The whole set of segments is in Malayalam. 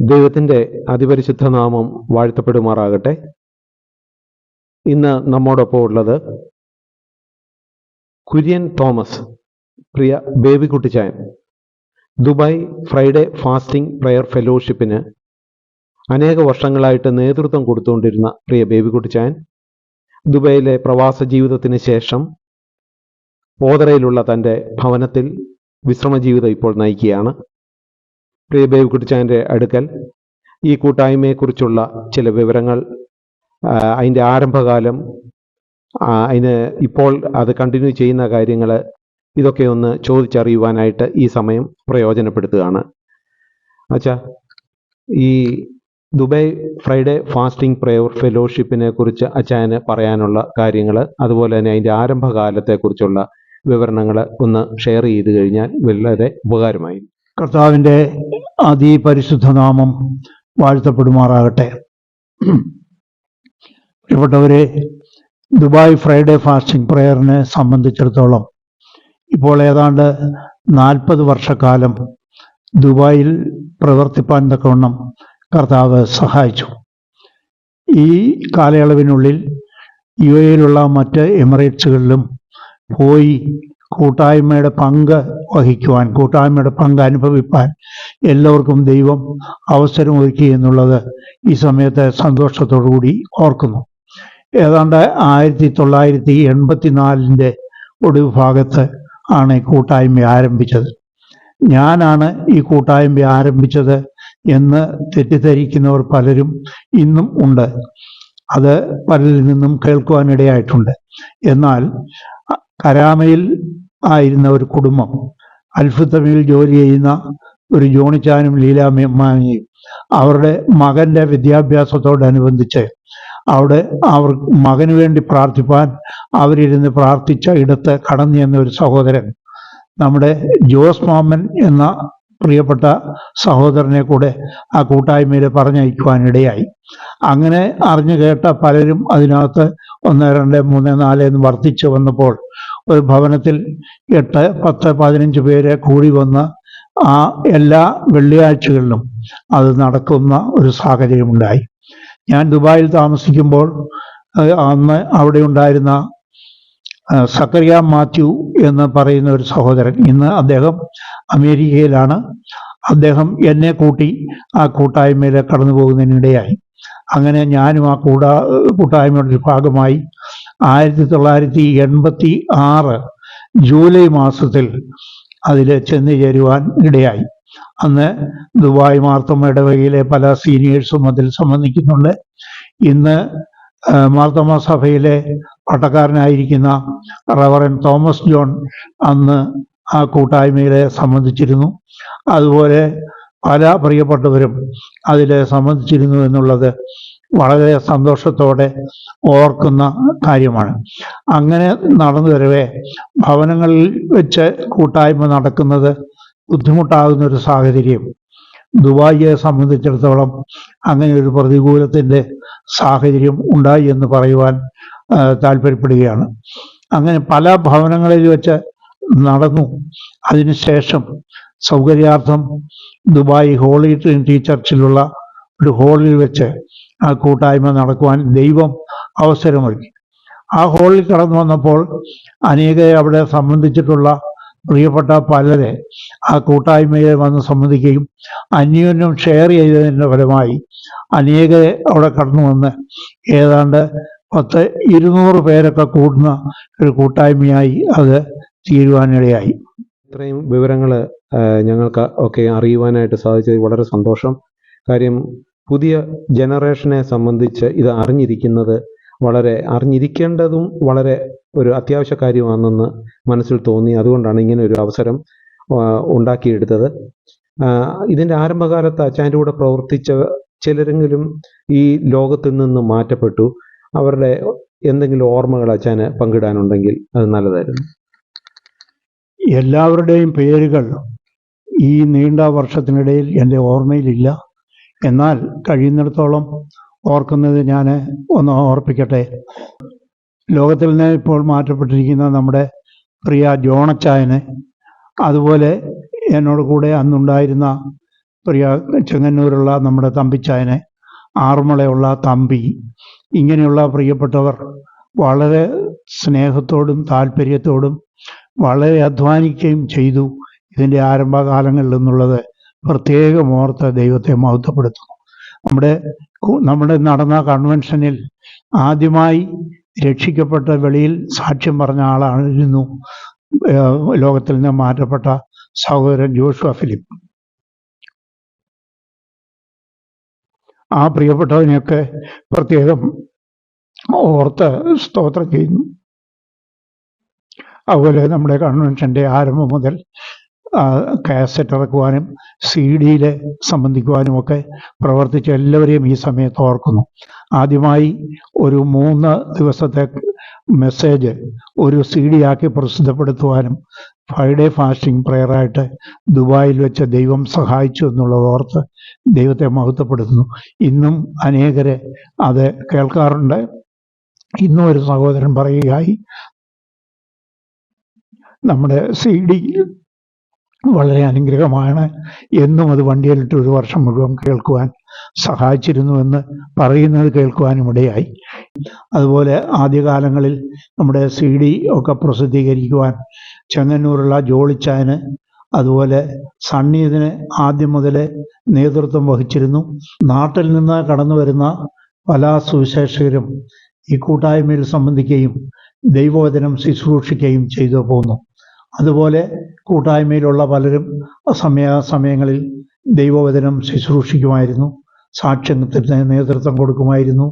ദൈവത്തിൻ്റെ അതിപരിശുദ്ധ നാമം വാഴ്ത്തപ്പെടുമാറാകട്ടെ. ഇന്ന് നമ്മോടൊപ്പം ഉള്ളത് കുര്യൻ തോമസ്, പ്രിയ ബേബിക്കുട്ടിച്ചായൻ. ദുബായ് ഫ്രൈഡേ ഫാസ്റ്റിംഗ് പ്രയർ ഫെലോഷിപ്പിന് അനേക വർഷങ്ങളായിട്ട് നേതൃത്വം കൊടുത്തുകൊണ്ടിരുന്ന പ്രിയ ബേബിക്കുട്ടിച്ചായൻ ദുബായിലെ പ്രവാസ ജീവിതത്തിന് ശേഷം പോതറയിലുള്ള തൻ്റെ ഭവനത്തിൽ വിശ്രമജീവിതം ഇപ്പോൾ നയിക്കുകയാണ്. പ്രിയ ബേബിക്കുട്ടിച്ചായൻ്റെ അടുക്കൽ ഈ കൂട്ടായ്മയെക്കുറിച്ചുള്ള ചില വിവരങ്ങൾ, അതിൻ്റെ ആരംഭകാലം, അതിന് ഇപ്പോൾ അത് കണ്ടിന്യൂ ചെയ്യുന്ന കാര്യങ്ങൾ, ഇതൊക്കെ ഒന്ന് ചോദിച്ചറിയുവാനായിട്ട് ഈ സമയം പ്രയോജനപ്പെടുത്തുകയാണ്. അച്ഛാ, ഈ ദുബായ് ഫ്രൈഡേ ഫാസ്റ്റിംഗ് പ്രയർ ഫെലോഷിപ്പിനെ കുറിച്ച് അച്ഛന് പറയാനുള്ള കാര്യങ്ങൾ, അതുപോലെ തന്നെ അതിൻ്റെ ആരംഭകാലത്തെക്കുറിച്ചുള്ള വിവരണങ്ങൾ ഒന്ന് ഷെയർ ചെയ്ത് കഴിഞ്ഞാൽ വളരെ ഉപകാരമായി. കർത്താവിൻ്റെ അതിപരിശുദ്ധ നാമം വാഴ്ത്തപ്പെടുമാറാകട്ടെ. പ്രിയപ്പെട്ടവരെ, ദുബായ് ഫ്രൈഡേ ഫാസ്റ്റിംഗ് പ്രയറിനെ സംബന്ധിച്ചിടത്തോളം ഇപ്പോൾ ഏതാണ്ട് 40 വർഷക്കാലം ദുബായിൽ പ്രവർത്തിപ്പാൻ തക്കവണ്ണം കർത്താവ് സഹായിച്ചു. ഈ കാലയളവിനുള്ളിൽ UAE-യിലുള്ള മറ്റ് എമിറേറ്റ്സുകളിലും പോയി കൂട്ടായ്മയുടെ പങ്ക് വഹിക്കുവാൻ, കൂട്ടായ്മയുടെ പങ്ക് അനുഭവിപ്പാൻ എല്ലാവർക്കും ദൈവം അവസരം ഒരുക്കി എന്നുള്ളത് ഈ സമയത്ത് സന്തോഷത്തോടു കൂടി ഓർക്കുന്നു. ഏതാണ്ട് 1984 ഒടുവ് ഭാഗത്ത് ആണ് ഈ കൂട്ടായ്മ ആരംഭിച്ചത്. ഞാനാണ് ഈ കൂട്ടായ്മ ആരംഭിച്ചത് എന്ന് തെറ്റിദ്ധരിക്കുന്നവർ പലരും ഇന്നും ഉണ്ട്. അത് പലരിൽ നിന്നും കേൾക്കുവാനിടയായിട്ടുണ്ട്. എന്നാൽ കരാമയിൽ ആയിരുന്ന ഒരു കുടുംബം, അൽഫുത്തമിൽ ജോലി ചെയ്യുന്ന ഒരു ജോണിച്ചാനും ലീലാമ്മയും അവരുടെ മകന്റെ വിദ്യാഭ്യാസത്തോടനുബന്ധിച്ച് അവിടെ അവർ മകന് വേണ്ടി പ്രാർത്ഥിപ്പാൻ അവരിരുന്ന് പ്രാർത്ഥിച്ച ഇടത്ത് കടന്നു ചെന്ന ഒരു സഹോദരൻ, നമ്മുടെ ജോസ് മാമൻ എന്ന പ്രിയപ്പെട്ട സഹോദരനെ കൂടെ ആ കൂട്ടായ്മയിൽ പറഞ്ഞയക്കുവാനിടയായി. അങ്ങനെ അറിഞ്ഞു കേട്ട പലരും അതിനകത്ത് 1, 2, 3, 4 എന്ന് വർദ്ധിച്ചു വന്നപ്പോൾ ഒരു ഭവനത്തിൽ 8, 10, 15 പേര് കൂടി വന്ന് ആ എല്ലാ വെള്ളിയാഴ്ചകളിലും അത് നടക്കുന്ന ഒരു സാഹചര്യമുണ്ടായി. ഞാൻ ദുബായിൽ താമസിക്കുമ്പോൾ അന്ന് അവിടെ ഉണ്ടായിരുന്ന സക്കറിയ മാത്യു എന്ന് പറയുന്ന ഒരു സഹോദരൻ, ഇന്ന് അദ്ദേഹം അമേരിക്കയിലാണ്. അദ്ദേഹം എന്നെ കൂട്ടി ആ കൂട്ടായ്മയിൽ കടന്നു പോകുന്നതിനിടയായി. അങ്ങനെ ഞാനും ആ കൂട്ടായ്മയുടെ ഒരു ഭാഗമായി 1986 ജൂലൈ മാസത്തിൽ അതിൽ ചെന്ന് ചേരുവാൻ ഇടയായി. അന്ന് ദുബായ് മാർത്തോമ ഇടവകയിലെ പല സീനിയേഴ്സും അതിൽ സംബന്ധിക്കുന്നുണ്ട്. ഇന്ന് മാർത്തോമ സഭയിലെ പട്ടക്കാരനായിരിക്കുന്ന റവറൻ തോമസ് ജോൺ അന്ന് ആ കൂട്ടായ്മയിലെ സംബന്ധിച്ചിരുന്നു. അതുപോലെ പല പ്രിയപ്പെട്ടവരും അതിൽ സംബന്ധിച്ചിരുന്നു എന്നുള്ളത് വളരെ സന്തോഷത്തോടെ ഓർക്കുന്ന കാര്യമാണ്. അങ്ങനെ നടന്നു വരവേ ഭവനങ്ങളിൽ വെച്ച് കൂട്ടായ്മ നടക്കുന്നത് ബുദ്ധിമുട്ടാകുന്ന ഒരു സാഹചര്യം ദുബായിയെ സംബന്ധിച്ചിടത്തോളം അങ്ങനെ ഒരു പ്രതികൂലത്തിൻ്റെ സാഹചര്യം ഉണ്ടായി എന്ന് പറയുവാൻ താല്പര്യപ്പെടുകയാണ്. അങ്ങനെ പല ഭവനങ്ങളിൽ വെച്ച് നടന്നു. അതിനുശേഷം സൗകര്യാർത്ഥം ദുബായ് ഹോളി ട്രിനിറ്റി ചർച്ചിലുള്ള ഒരു ഹാളിൽ വെച്ച് ആ കൂട്ടായ്മ നടക്കുവാൻ ദൈവം അവസരമൊരുക്കി. ആ ഹാളിൽ കടന്നു വന്നപ്പോൾ അനേകരെ അവിടെ സംബന്ധിച്ചിട്ടുള്ള പ്രിയപ്പെട്ട പലരെ ആ കൂട്ടായ്മയെ വന്ന് സംബന്ധിക്കുകയും അന്യോന്യം ഷെയർ ചെയ്തതിൻ്റെ ഫലമായി അനേകരെ അവിടെ കടന്നു വന്ന് ഏതാണ്ട് 200 പേരൊക്കെ കൂടുന്ന ഒരു കൂട്ടായ്മയായി അത് തീരുവാനിടയായി. ഇത്രയും വിവരങ്ങൾ ഞങ്ങൾക്ക് ഒക്കെ അറിയുവാനായിട്ട് സാധിച്ചത് വളരെ സന്തോഷം. കാര്യം പുതിയ ജനറേഷനെ സംബന്ധിച്ച് ഇത് അറിഞ്ഞിരിക്കേണ്ടതും വളരെ ഒരു അത്യാവശ്യ കാര്യമാണെന്ന് മനസ്സിൽ തോന്നി. അതുകൊണ്ടാണ് ഇങ്ങനെ ഒരു അവസരം ഉണ്ടാക്കിയെടുത്തത്. ഇതിൻ്റെ ആരംഭകാലത്ത് അച്ഛൻ്റെ കൂടെ പ്രവർത്തിച്ച ചിലരെങ്കിലും ഈ ലോകത്തിൽ നിന്ന് മാറ്റപ്പെട്ടു. അവരുടെ എന്തെങ്കിലും ഓർമ്മകൾ അച്ഛന് പങ്കിടാനുണ്ടെങ്കിൽ അത് നല്ലതായിരുന്നു. എല്ലാവരുടെയും പേരുകൾ ഈ നീണ്ട വർഷത്തിനിടയിൽ എൻ്റെ ഓർമ്മയിലില്ല. എന്നാൽ കഴിയുന്നിടത്തോളം ഓർക്കുന്നത് ഞാൻ ഒന്ന് ഓർപ്പിക്കട്ടെ. ലോകത്തിൽ നിന്ന് ഇപ്പോൾ മാറ്റപ്പെട്ടിരിക്കുന്ന നമ്മുടെ പ്രിയ ജോണച്ചായന്, അതുപോലെ എന്നോട് കൂടെ അന്നുണ്ടായിരുന്ന പ്രിയ ചെങ്ങന്നൂരുള്ള നമ്മുടെ തമ്പിച്ചായനെ, ആറന്മുളയുള്ള തമ്പി, ഇങ്ങനെയുള്ള പ്രിയപ്പെട്ടവർ വളരെ സ്നേഹത്തോടും താല്പര്യത്തോടും വളരെ അധ്വാനിക്കുകയും ചെയ്തു ഇതിൻ്റെ ആരംഭകാലങ്ങളിൽ എന്നുള്ളത് പ്രത്യേകം ഓർത്ത് ദൈവത്തെ മഹത്വപ്പെടുത്തുന്നു. നമ്മുടെ നടന്ന കൺവെൻഷനിൽ ആദ്യമായി രക്ഷിക്കപ്പെട്ട വെളിയിൽ സാക്ഷ്യം പറഞ്ഞ ആളായിരുന്നു ലോകത്തിൽ നിന്ന് മാറ്റപ്പെട്ട സഹോദരൻ ജോഷുവ ഫിലിപ്പ്. ആ പ്രിയപ്പെട്ടവനെയൊക്കെ പ്രത്യേകം ഓർത്ത് സ്തോത്രം ചെയ്യുന്നു. അതുപോലെ നമ്മുടെ കൺവെൻഷൻ്റെ ആരംഭം മുതൽ കാസറ്റ് ഇറക്കുവാനും CD സംബന്ധിക്കുവാനും ഒക്കെ പ്രവർത്തിച്ച എല്ലാവരെയും ഈ സമയത്ത് ഓർക്കുന്നു. ആദ്യമായി ഒരു 3 ദിവസത്തെ മെസ്സേജ് ഒരു CD ആക്കി പ്രസിദ്ധപ്പെടുത്തുവാനും 5 ഡേ ഫാസ്റ്റിംഗ് പ്രെയറായിട്ട് ദുബായിൽ വെച്ച് ദൈവം സഹായിച്ചു എന്നുള്ളത് ഓർത്ത് ദൈവത്തെ മഹത്വപ്പെടുത്തുന്നു. ഇന്നും അനേകരെ അത് കേൾക്കാറുണ്ട്. ഇന്നും ഒരു സഹോദരൻ പറയുകയായി, നമ്മുടെ CD വളരെ അനുഗ്രഹമാണ്, എന്നും അത് വണ്ടിയിലിട്ട് 1 വർഷം മുഴുവൻ കേൾക്കുവാൻ സഹായിച്ചിരുന്നുവെന്ന് പറയുന്നത് കേൾക്കുവാനും ഇടയായി. അതുപോലെ ആദ്യകാലങ്ങളിൽ നമ്മുടെ CD ഒക്കെ പ്രസിദ്ധീകരിക്കുവാൻ ചെങ്ങന്നൂരുള്ള ജോളിച്ചായന്, അതുപോലെ സണ്ണി ഇതിന് ആദ്യം മുതലേ നേതൃത്വം വഹിച്ചിരുന്നു. നാട്ടിൽ നിന്ന് കടന്നു വരുന്ന പല സുവിശേഷകരും ഈ കൂട്ടായ്മയിൽ സംബന്ധിക്കുകയും ദൈവവചനം ശുശ്രൂഷിക്കുകയും ചെയ്തു പോന്നു. അതുപോലെ കൂട്ടായ്മയിലുള്ള പലരും സമയങ്ങളിൽ ദൈവവചനം ശുശ്രൂഷിക്കുമായിരുന്നു, സാക്ഷ്യത്തിന് നേതൃത്വം കൊടുക്കുമായിരുന്നു,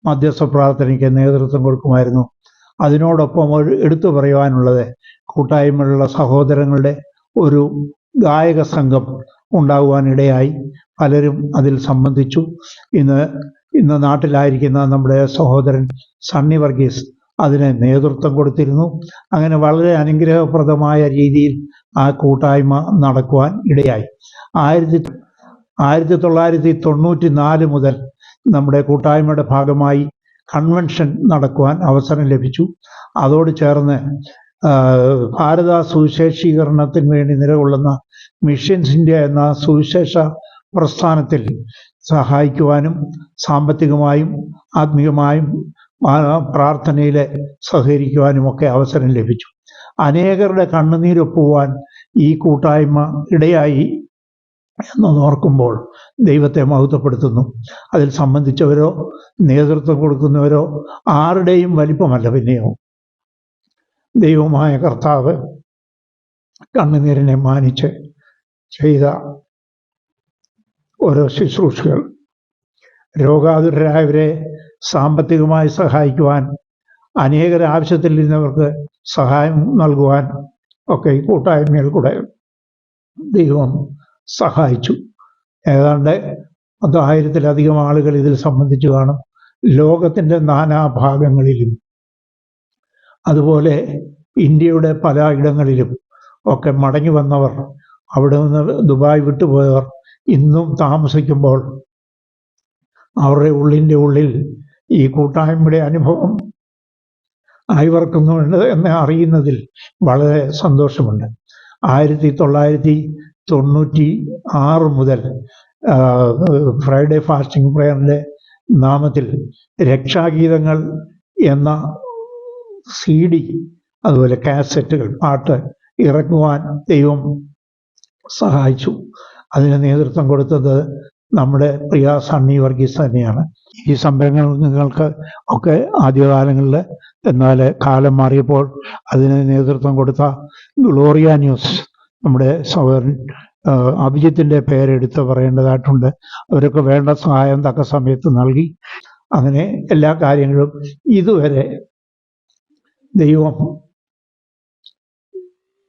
മധ്യസ്ഥ പ്രാർത്ഥനയ്ക്ക് നേതൃത്വം കൊടുക്കുമായിരുന്നു. അതിനോടൊപ്പം എടുത്തു പറയുവാനുള്ളത്, കൂട്ടായ്മയിലുള്ള സഹോദരങ്ങളുടെ ഒരു ഗായക സംഘം ഉണ്ടാകുവാനിടയായി. പലരും അതിൽ സംബന്ധിച്ചു. ഇന്ന് നാട്ടിലായിരിക്കുന്ന നമ്മുടെ സഹോദരൻ സണ്ണി വർഗീസ് അതിന് നേതൃത്വം കൊടുത്തിരുന്നു. അങ്ങനെ വളരെ അനുഗ്രഹപ്രദമായ രീതിയിൽ ആ കൂട്ടായ്മ നടക്കുവാൻ ഇടയായി. 1994 മുതൽ നമ്മുടെ കൂട്ടായ്മയുടെ ഭാഗമായി കൺവെൻഷൻ നടക്കുവാൻ അവസരം ലഭിച്ചു. അതോട് ചേർന്ന് ഭാരത സുവിശേഷീകരണത്തിന് വേണ്ടി നിലകൊള്ളുന്ന മിഷൻസ് ഇന്ത്യ എന്ന സുവിശേഷ പ്രസ്ഥാനത്തിൽ സഹായിക്കുവാനും സാമ്പത്തികമായും ആത്മീയമായും പ്രാർത്ഥനയിൽ സഹകരിക്കുവാനുമൊക്കെ അവസരം ലഭിച്ചു. അനേകരുടെ കണ്ണുനീരൊപ്പുവാൻ ഈ കൂട്ടായ്മ ഇടയായി എന്നോർക്കുമ്പോൾ ദൈവത്തെ മഹത്വപ്പെടുത്തുന്നു. അതിൽ സംബന്ധിച്ചവരോ നേതൃത്വം കൊടുക്കുന്നവരോ ആരുടെയും വലിപ്പമല്ല. പിന്നെയോ ദൈവമായ കർത്താവ് കണ്ണുനീരിനെ മാനിച്ച് ചെയ്ത ഓരോ ശുശ്രൂഷകൾ, രോഗാതുരരായവരെ സാമ്പത്തികമായി സഹായിക്കുവാൻ, അനേകർ ആവശ്യത്തിലിരുന്നവർക്ക് സഹായം നൽകുവാൻ ഒക്കെ ഈ കൂട്ടായ്മയിൽ കൂടെ ദൈവം സഹായിച്ചു. ഏതാണ്ട് 10,000-ലധികം ആളുകൾ ഇതിൽ സംബന്ധിച്ച് കാണും, ലോകത്തിൻ്റെ നാനാഭാഗങ്ങളിലും. അതുപോലെ ഇന്ത്യയുടെ പല ഇടങ്ങളിലും ഒക്കെ മടങ്ങി വന്നവർ, അവിടെ നിന്ന് ദുബായ് വിട്ടുപോയവർ ഇന്നും താമസിക്കുമ്പോൾ അവരുടെ ഉള്ളിൽ ഈ കൂട്ടായ്മയുടെ അനുഭവം അയവർക്കുന്നുണ്ട് എന്ന് അറിയുന്നതിൽ വളരെ സന്തോഷമുണ്ട്. 1996 മുതൽ ഫ്രൈഡേ ഫാസ്റ്റിംഗ് പ്രയറിൻ്റെ നാമത്തിൽ രക്ഷാഗീതങ്ങൾ എന്ന CD, അതുപോലെ കാസറ്റുകൾ, പാട്ട് ഇറക്കുവാൻ ദൈവം സഹായിച്ചു. അതിന് നേതൃത്വം കൊടുത്തത് നമ്മുടെ പ്രിയ സണ്ണി വർഗീസ് തന്നെയാണ്. ഈ സംരംഭങ്ങൾക്ക് ഒക്കെ ആദ്യകാലങ്ങളിൽ, എന്നാൽ കാലം മാറിയപ്പോൾ അതിന് നേതൃത്വം കൊടുത്ത ഗ്ലോറിയ ന്യൂസ്, നമ്മുടെ സഹോദരൻ അഭിജിത്തിൻ്റെ പേരെടുത്ത് പറയേണ്ടതായിട്ടുണ്ട്. അവരൊക്കെ വേണ്ട സഹായം തക്ക സമയത്ത് നൽകി. അങ്ങനെ എല്ലാ കാര്യങ്ങളും ഇതുവരെ ദൈവം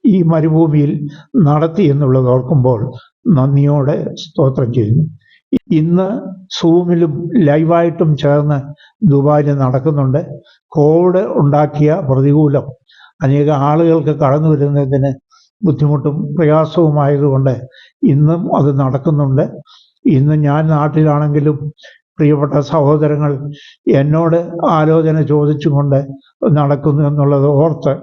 ഈ മരുഭൂമിയിൽ നടത്തി എന്നുള്ളത് ഓർക്കുമ്പോൾ നന്ദിയോടെ സ്തോത്രം ചെയ്യുന്നു. ഇന്ന് സൂമിലും ലൈവായിട്ടും ചേർന്ന് ദുബായിൽ നടക്കുന്നുണ്ട്. കോവിഡ് ഉണ്ടാക്കിയ പ്രതികൂലം അനേക ആളുകൾക്ക് കടന്നു വരുന്നതിന് ബുദ്ധിമുട്ടും പ്രയാസവുമായതുകൊണ്ട് ഇന്നും അത് നടക്കുന്നുണ്ട്. ഇന്ന് ഞാൻ നാട്ടിലാണെങ്കിലും പ്രിയപ്പെട്ട സഹോദരങ്ങൾ എന്നോട് ആലോചന ചോദിച്ചുകൊണ്ട് നടക്കുന്നു എന്നുള്ളത് ഓർത്ത്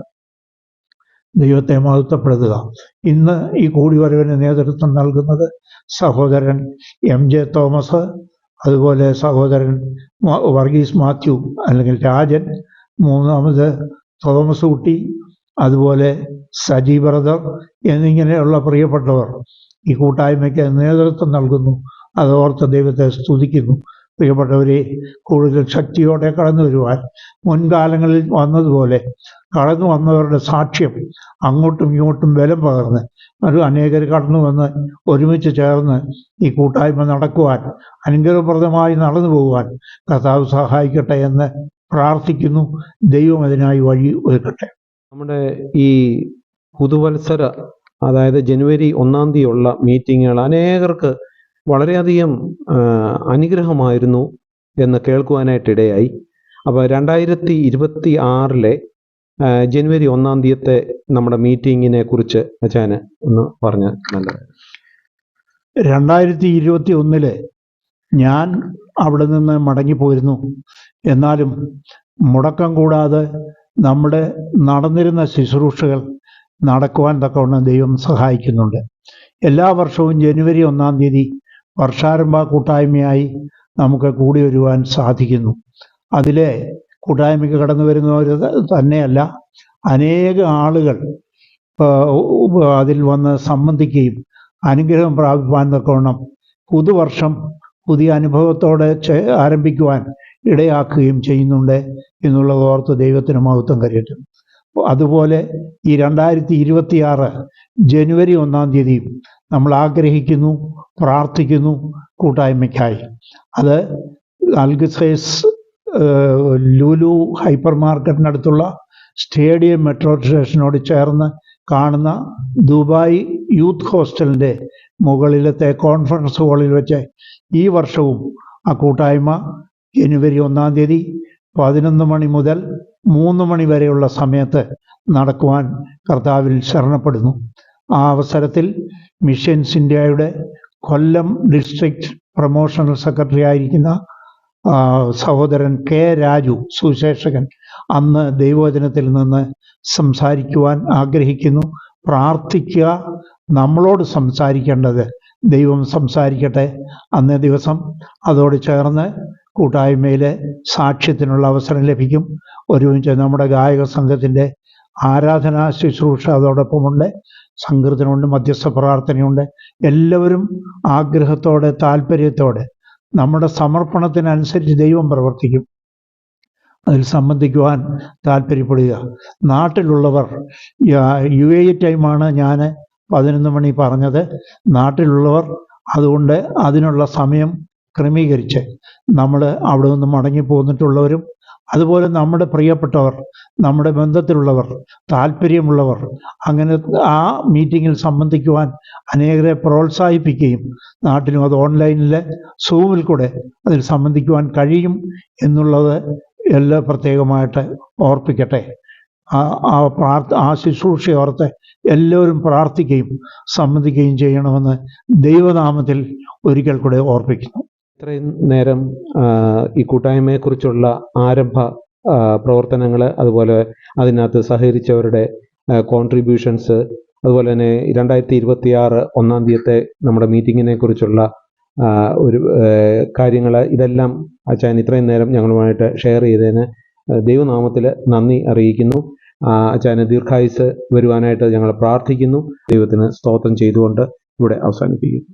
ദൈവത്തെ മഹത്വപ്പെടുത്തുക. ഇന്ന് ഈ കൂടിവരവിന് നേതൃത്വം നൽകുന്നത് സഹോദരൻ MJ തോമസ്, അതുപോലെ സഹോദരൻ വർഗീസ് മാത്യു അല്ലെങ്കിൽ രാജൻ, മൂന്നാമത് തോമസ് കുട്ടി, അതുപോലെ സജി ബ്രദർ എന്നിങ്ങനെയുള്ള പ്രിയപ്പെട്ടവർ ഈ കൂട്ടായ്മയ്ക്ക് നേതൃത്വം നൽകുന്നു. അതോർത്ത് ദൈവത്തെ സ്തുതിക്കുന്നു. പ്രിയപ്പെട്ടവരെ, കൂടുതൽ ശക്തിയോടെ കടന്നു വരുവാൻ മുൻകാലങ്ങളിൽ വന്നതുപോലെ കടന്നു വന്നവരുടെ സാക്ഷ്യം അങ്ങോട്ടും ഇങ്ങോട്ടും ബലം പകർന്ന് അനേകർ കടന്നു വന്ന് ഒരുമിച്ച് ചേർന്ന് ഈ കൂട്ടായ്മ നടക്കുവാൻ, അനുഗ്രഹപ്രദമായി നടന്നു പോകുവാൻ കർത്താവ് സഹായിക്കട്ടെ എന്ന് പ്രാർത്ഥിക്കുന്നു. ദൈവം അതിനായി വഴി ഒരുക്കട്ടെ. നമ്മുടെ ഈ പുതുവത്സര, അതായത് ജനുവരി 1-ാം തീയതിയുള്ള മീറ്റിങ്ങുകൾ അനേകർക്ക് വളരെയധികം അനുഗ്രഹമായിരുന്നു എന്ന് കേൾക്കുവാനായിട്ടിടയായി. അപ്പോൾ 2026 ജനുവരി 1-ാം തീയതിത്തെ നമ്മുടെ മീറ്റിങ്ങിനെ കുറിച്ച് അച്ചാന് ഒന്ന് പറഞ്ഞാൽ നല്ലത്. 2021 ഞാൻ അവിടെ നിന്ന് മടങ്ങിപ്പോയിരുന്നു. എന്നാലും മുടക്കം കൂടാതെ നമ്മുടെ നടന്നിരുന്ന ശുശ്രൂഷകൾ നടക്കുവാൻ തക്കവണ്ണം ദൈവം സഹായിക്കുന്നുണ്ട്. എല്ലാ വർഷവും ജനുവരി 1-ാം തീയതി വർഷാരംഭ കൂട്ടായ്മയായി നമുക്ക് കൂടി വരുവാൻ സാധിക്കുന്നു. അതിലെ കൂട്ടായ്മയ്ക്ക് കടന്നു വരുന്നവർ തന്നെയല്ല, അനേക ആളുകൾ അതിൽ വന്ന് സംബന്ധിക്കുകയും അനുഗ്രഹം പ്രാപിപ്പാൻ തക്കവണ്ണം പുതുവർഷം പുതിയ അനുഭവത്തോടെ ആരംഭിക്കുവാൻ ഇടയാക്കുകയും ചെയ്യുന്നുണ്ട് എന്നുള്ളത് ഓർത്ത് ദൈവത്തിന് മഹത്വം കരയട്ടെ. അതുപോലെ ഈ 2026 ജനുവരി 1-ാം തീയതിയും നമ്മൾ ആഗ്രഹിക്കുന്നു, പ്രാർത്ഥിക്കുന്നു കൂട്ടായ്മയ്ക്കായി. അത് അൽഗസൈസ് ലുലു ഹൈപ്പർ മാർക്കറ്റിനടുത്തുള്ള സ്റ്റേഡിയം മെട്രോ സ്റ്റേഷനോട് ചേർന്ന് കാണുന്ന ദുബായ് യൂത്ത് ഹോസ്റ്റലിൻ്റെ മുകളിലത്തെ കോൺഫറൻസ് ഹാളിൽ വെച്ച് ഈ വർഷവും ആ കൂട്ടായ്മ ജനുവരി 1-ാം തീയതി 11 മണി മുതൽ 3 മണി വരെയുള്ള സമയത്ത് നടക്കുവാൻ കർത്താവിൽ ശരണപ്പെടുന്നു. ആ അവസരത്തിൽ മിഷൻസ് ഇന്ത്യയുടെ കൊല്ലം ഡിസ്ട്രിക്ട് പ്രൊമോഷണൽ സെക്രട്ടറി ആയിരിക്കുന്ന സഹോദരൻ K. രാജു സുശേഷകൻ അന്ന് ദൈവവചനത്തിൽ നിന്ന് സംസാരിക്കുവാൻ ആഗ്രഹിക്കുന്നു. പ്രാർത്ഥിക്കുക. നമ്മളോട് സംസാരിക്കേണ്ടത് ദൈവം സംസാരിക്കട്ടെ. അന്നേ ദിവസം അതോട് ചേർന്ന് കൂട്ടായ്മയിലെ സാക്ഷ്യത്തിനുള്ള അവസരം ലഭിക്കും. ഒരുമിച്ച് നമ്മുടെ ഗായക സംഘത്തിൻ്റെ ആരാധനാ ശുശ്രൂഷ അതോടൊപ്പമുണ്ട്, സംകീർത്തനമുണ്ട്, മധ്യസ്ഥ പ്രാർത്ഥനയുണ്ട്. എല്ലാവരും ആഗ്രഹത്തോടെ താല്പര്യത്തോടെ നമ്മുടെ സമർപ്പണത്തിനനുസരിച്ച് ദൈവം പ്രവർത്തിക്കും. അതിൽ സംബന്ധിക്കുവാൻ താല്പര്യപ്പെടുക. നാട്ടിലുള്ളവർ UAE ടൈമാണ് ഞാൻ 11 മണി പറഞ്ഞത്. നാട്ടിലുള്ളവർ അതുകൊണ്ട് അതിനുള്ള സമയം ക്രമീകരിച്ച് നമ്മൾ അവിടെ നിന്ന് മടങ്ങിപ്പോന്നിട്ടുള്ളവരും അതുപോലെ നമ്മുടെ പ്രിയപ്പെട്ടവർ, നമ്മുടെ ബന്ധത്തിലുള്ളവർ, താല്പര്യമുള്ളവർ അങ്ങനെ ആ മീറ്റിങ്ങിൽ സംബന്ധിക്കുവാൻ അനേകരെ പ്രോത്സാഹിപ്പിക്കുകയും നാട്ടിലും അത് ഓൺലൈനിൽ സൂമിൽ കൂടെ അതിൽ സംബന്ധിക്കുവാൻ കഴിയും എന്നുള്ളത് എല്ലാ പ്രത്യേകമായിട്ട് ഓർപ്പിക്കട്ടെ. ആ ശുശ്രൂഷ ഓർത്ത് എല്ലാവരും പ്രാർത്ഥിക്കുകയും സംബന്ധിക്കുകയും ചെയ്യണമെന്ന് ദൈവനാമത്തിൽ ഒരിക്കൽ കൂടെ ഓർപ്പിക്കുന്നു. ഇത്രയും നേരം ഈ കൂട്ടായ്മയെക്കുറിച്ചുള്ള ആരംഭ പ്രവർത്തനങ്ങൾ, അതുപോലെ അതിനകത്ത് സഹകരിച്ചവരുടെ കോൺട്രിബ്യൂഷൻസ്, അതുപോലെ തന്നെ 2026 1-ാം തീയതിത്തെ നമ്മുടെ മീറ്റിങ്ങിനെ കുറിച്ചുള്ള ഒരു കാര്യങ്ങൾ, ഇതെല്ലാം അച്ചായൻ ഇത്രയും നേരം ഞങ്ങളുമായിട്ട് ഷെയർ ചെയ്തതിന് ദൈവനാമത്തിൽ നന്ദി അറിയിക്കുന്നു. അച്ചായന് ദീർഘായുസ് വരുവാനായിട്ട് ഞങ്ങൾ പ്രാർത്ഥിക്കുന്നു. ദൈവത്തിന് സ്തോത്രം ചെയ്തുകൊണ്ട് ഇവിടെ അവസാനിപ്പിക്കുന്നു.